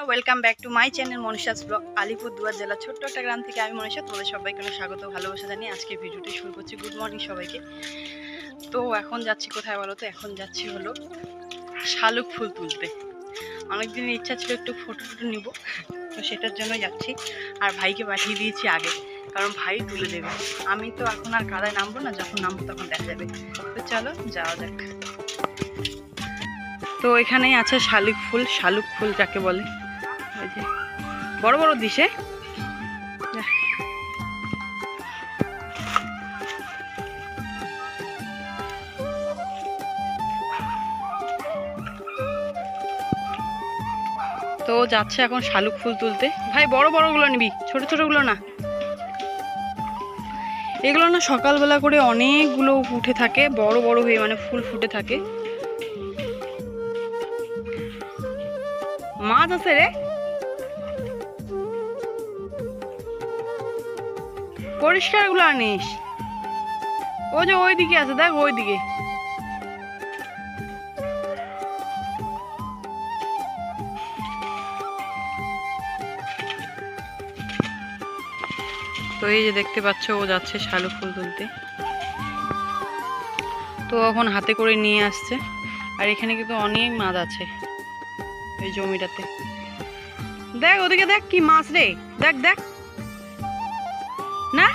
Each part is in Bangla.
Welcome back to my channel Manisha's blog. Alipurduar জেলা ছোট্ট একটা গ্রাম থেকে আমি মনীষা, তোমাদের সবাইকে স্বাগত ভালোবাসা জানিয়ে আজকে ভিডিওটি শুরু করছি। গুড মর্নিং সবাইকে। তো এখন যাচ্ছি কোথায় বলো তো? এখন যাচ্ছি হলো শালুক ফুল তুলতে। অনেকদিনের ইচ্ছা ছিল একটু ফটো নিব, তো সেটার জন্য যাচ্ছি। আর ভাইকে পাঠিয়ে দিয়েছি আগে, কারণ ভাই তুলে দেবে। আমি তো এখন আর কাদায় নামবো না, যখন নামবো তখন দেখা যাবে। তো চলো যাওয়া যাক। তো এখানেই আছে শালুক ফুল যাকে বলে, ওই যে বড় বড় দিশে। তো যাচ্ছে এখন শালুক ফুল তুলতে। ভাই বড় বড়গুলো নিবি, ছোট ছোটগুলো না। এগুলো না সকালবেলা করে অনেকগুলো উঠে থাকে, বড় বড় হয়ে, মানে ফুল ফুটে থাকে। মাছ আছে রে, পরিষ্কার গুলো আনিস। ও যে ওই দিকে আছে, দেখ ওই দিকে। তো এই যে দেখতে পাচ্ছ, ও যাচ্ছে শালুক ফুল তুলতে। তো এখন হাতে করে নিয়ে আসছে। আর এখানে কিন্তু অনেক মাছ আছে এই জমিটাতে। দেখ ওদিকে, দেখ কি মাছ রে, দেখ দেখ না।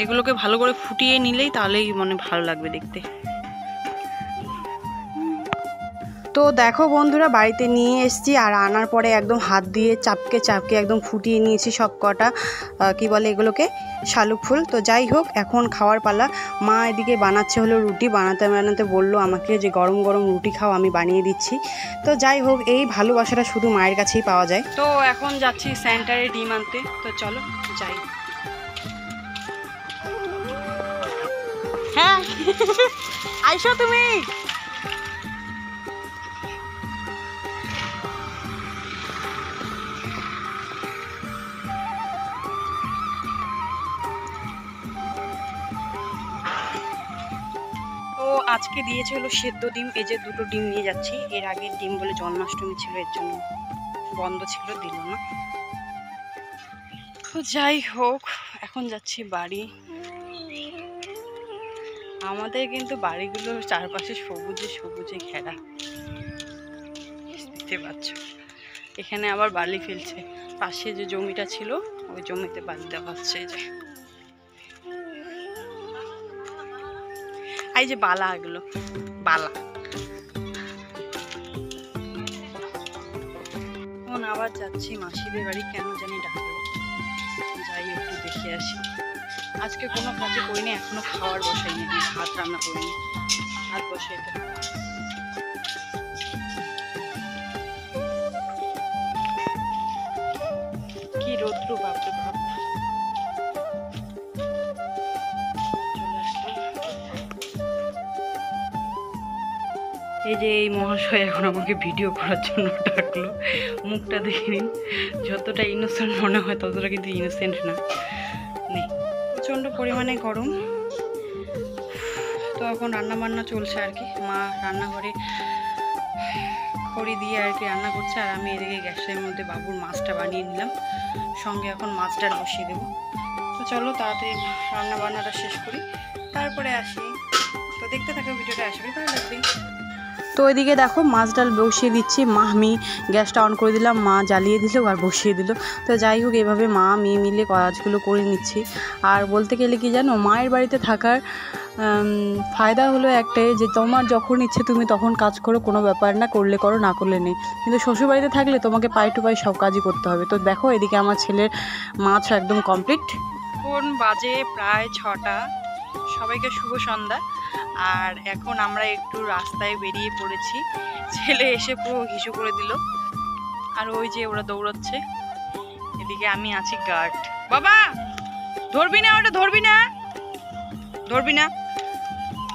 এগুলোকে ভালো করে ফুটিয়ে নিলেই তাহলেই মানে ভালো লাগবে দেখতে। তো দেখো বন্ধুরা, বাড়িতে নিয়ে এসেছি, আর আনার পরে একদম হাত দিয়ে চাপকে চাপকে একদম ফুটিয়ে নিয়েছি সব কটা কি বলে এগুলোকে, শালুক ফুল। তো যাই হোক, এখন খাওয়ার পালা। মা এদিকে বানাচ্ছে হলো রুটি। বানাতে বানাতে বললো আমাকে যে গরম গরম রুটি খাও, আমি বানিয়ে দিচ্ছি। তো যাই হোক, এই ভালোবাসাটা শুধু মায়ের কাছেই পাওয়া যায়। তো এখন যাচ্ছি সেন্টারে ডিম আনতে। তো চলো যাই। হ্যাঁ আইসো তুমি। তো আজকে দিয়েছে হলো সেদ্ধ ডিম। এই যে দুটো ডিম নিয়ে যাচ্ছি। এর আগের ডিম বলে জন্মাষ্টমী ছিল, এর জন্য বন্ধ ছিল, দিল না। তো যাই হোক, এখন যাচ্ছি বাড়ি। আমাদের কিন্তু বাড়িগুলোর চারপাশে সবুজে সবুজে ঘেরা, দেখতে পাচ্ছ। এখানে আবার বালি ফেলছে। পাশে যে জমিটা ছিল, ওই জমিতে বালি দেওয়া হচ্ছে। এই যে বালা, এগুলো বালা। এখন আবার যাচ্ছি মাসিদের বাড়ি, কেন জানি ডাকলো, যাই একটু দেখে আসি। আজকে কোনো কাজে করিনি, এখনো খাওয়ার বসাইনি, ভাত রান্না করিনি, ভাত বসাইতে। কি রৌদ্র, বাপরে বাপ। এই যে এই মহাশয় এখন আমাকে ভিডিও করার জন্য ডাকলো। মুখটা দেখে নিন, যতটা ইনোসেন্ট মনে হয় ততটা কিন্তু ইনোসেন্ট না। নেই, প্রচণ্ড পরিমাণে গরম। তো এখন রান্না বান্না চলছে আর কি। মা রান্নাঘরে খড়ি দিয়ে আর কি রান্না করছে, আর আমি এদিকে গ্যাসের মধ্যে বাবুর মাছটা বানিয়ে নিলাম। সঙ্গে এখন মাছটা বসিয়ে দেবো। তো চলো তাড়াতাড়ি রান্না বান্নাটা শেষ করি, তারপরে আসি। তো দেখতে থাকো ভিডিওটা, আশা করি ভালো লাগবে। তো ওইদিকে দেখো মাছ ডাল বসিয়ে দিচ্ছি। আমি গ্যাসটা অন করে দিলাম, মা জ্বালিয়ে দিল আর বসিয়ে দিল। তো যাই হোক, এভাবে মা মেয়ে মিলে কাজগুলো করে নিচ্ছি। আর বলতে গেলে কি জানো, মায়ের বাড়িতে থাকার ফায়দা হলো একটাই, যে তোমার যখন ইচ্ছে তুমি তখন কাজ করো, কোনো ব্যাপার না, করলে করো না করলে নেই। কিন্তু শ্বশুরবাড়িতে থাকলে তোমাকে পাই টু পাই সব কাজই করতে হবে। তো দেখো এদিকে আমার ছেলের মাছ একদম কমপ্লিট। কোন বাজে প্রায় 6টা। সবাইকে শুভ সন্ধ্যা। আর এখন আমরা একটু রাস্তায় বেরিয়ে পড়েছি। ছেলে এসে পুরো হিসু করে দিল। আর ওই যে ওরা দৌড়াচ্ছে, এদিকে আমি আছি গার্ড। বাবা ধরবি না, ওটা ধরবি না। ধরবি না।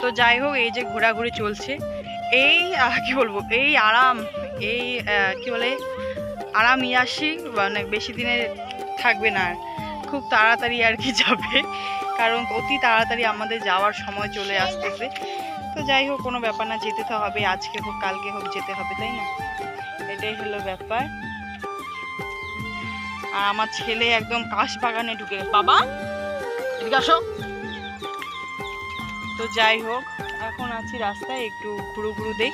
তো যাই হোক, এই যে ঘোরাঘুরি চলছে, এই কি বলবো, এই আরাম, এই কি বলে আরাম ইয়াসি মানে বেশি দিনে থাকবে না, খুব তাড়াতাড়ি আর কি যাবে, কারণ অতি তাড়াতাড়ি আমাদের যাওয়ার সময় চলে আসতেছে। তো যাই হোক, কোনো ব্যাপার না, যেতে তো হবে, আজকে হোক কালকে হোক যেতে হবে, তাই না? এটাই হলো ব্যাপার। আর আমার ছেলে একদম কাশ বাগানে ঢুকে গেছে। বাবা এদিকে আসো। তো যাই হোক, এখন আছি রাস্তায়, একটু ঘুরু ঘুরু দেই।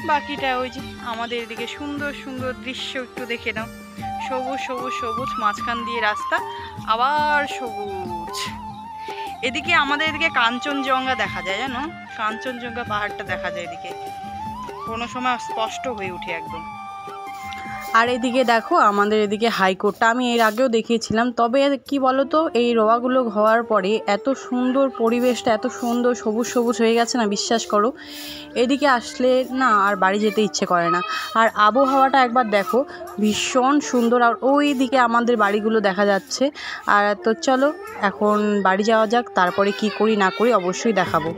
বাকিটা ওই যে আমাদের এদিকে সুন্দর সুন্দর দৃশ্য একটু দেখে নাও, সবুজ সবুজ সবুজ, মাঝখান দিয়ে রাস্তা, আবার সবুজ। এদিকে আমাদের এদিকে কাঞ্চনজঙ্ঘা দেখা যায়, জানো, কাঞ্চনজঙ্ঘা পাহাড়টা দেখা যায় এদিকে, কোনো সময় স্পষ্ট হয়ে ওঠে একদম। আর এদিকে দেখো আমাদের এদিকে হাইকোর্টটা আমি এর আগেও দেখিয়েছিলাম, তবে কি বলো তো, এই রোয়াগুলো হওয়ার পরে এত সুন্দর পরিবেশটা, এত সুন্দর সবুজ সবুজ হয়ে গেছে না, বিশ্বাস করো এদিকে আসলে না আর বাড়ি যেতে ইচ্ছে করে না। আর আবহাওয়াটা একবার দেখো, ভীষণ সুন্দর। আর ওই দিকে আমাদের বাড়িগুলো দেখা যাচ্ছে। আর তো চলো এখন বাড়ি যাওয়া যাক, তারপরে কি করি না করি অবশ্যই দেখাবো।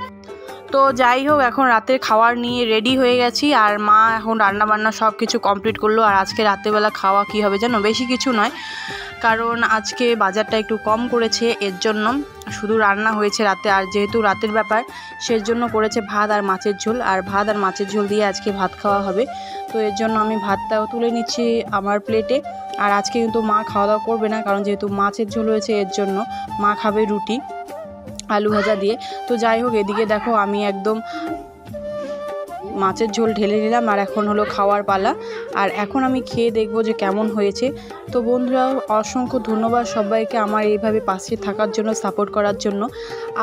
তো যাই হোক, এখন রাতের খাবার নিয়ে রেডি হয়ে গেছি, আর মা এখন রান্না বান্না সব কিছু কমপ্লিট করলো। আর আজকে রাতেরবেলা খাওয়া কি হবে জানো, বেশি কিছু নয়, কারণ আজকে বাজারটা একটু কম করেছে, এর জন্য শুধু রান্না হয়েছে রাতে। আর যেহেতু রাতের ব্যাপার, সের জন্য করেছে ভাত আর মাছের ঝোল, আর ভাত আর মাছের ঝোল দিয়ে আজকে ভাত খাওয়া হবে। তো এর জন্য আমি ভাতটাও তুলে নিচ্ছি আমার প্লেটে। আর আজকে কিন্তু মা খাওয়া দাওয়া করবে না, কারণ যেহেতু মাছের ঝোল হয়েছে, এর জন্য মা খাবে রুটি আলু ভাজা দিয়ে। তো যাই হোক, এদিকে দেখো আমি একদম মাছের ঝোল ঢেলে নিলাম, আর এখন হলো খাওয়ার পালা। আর এখন আমি খেয়ে দেখবো যে কেমন হয়েছে। তো বন্ধুরা, অসংখ্য ধন্যবাদ সবাইকে আমার এইভাবে পাশে থাকার জন্য, সাপোর্ট করার জন্য।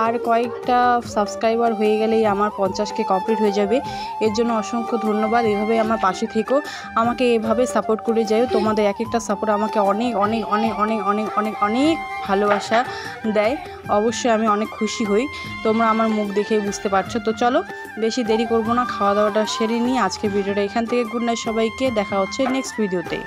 আর কয়েকটা সাবস্ক্রাইবার হয়ে গেলেই আমার 50K কমপ্লিট হয়ে যাবে, এর জন্য অসংখ্য ধন্যবাদ। এভাবে আমার পাশে থেকো, আমাকে এভাবে সাপোর্ট করে যাও। তোমাদের এক একটা সাপোর্ট আমাকে অনেক অনেক অনেক অনেক অনেক অনেক অনেক ভালোবাসা দেয়, অবশ্যই আমি অনেক খুশি হই, তোমরা আমার মুখ দেখেই বুঝতে পারছো। তো চলো বেশি দেরি করবো না, খাওয়া দাওয়াটা সেরে নিই। আজকে ভিডিওটা এখান থেকে, গুড নাইট সবাইকে, দেখা হচ্ছে নেক্সট ভিডিওতে।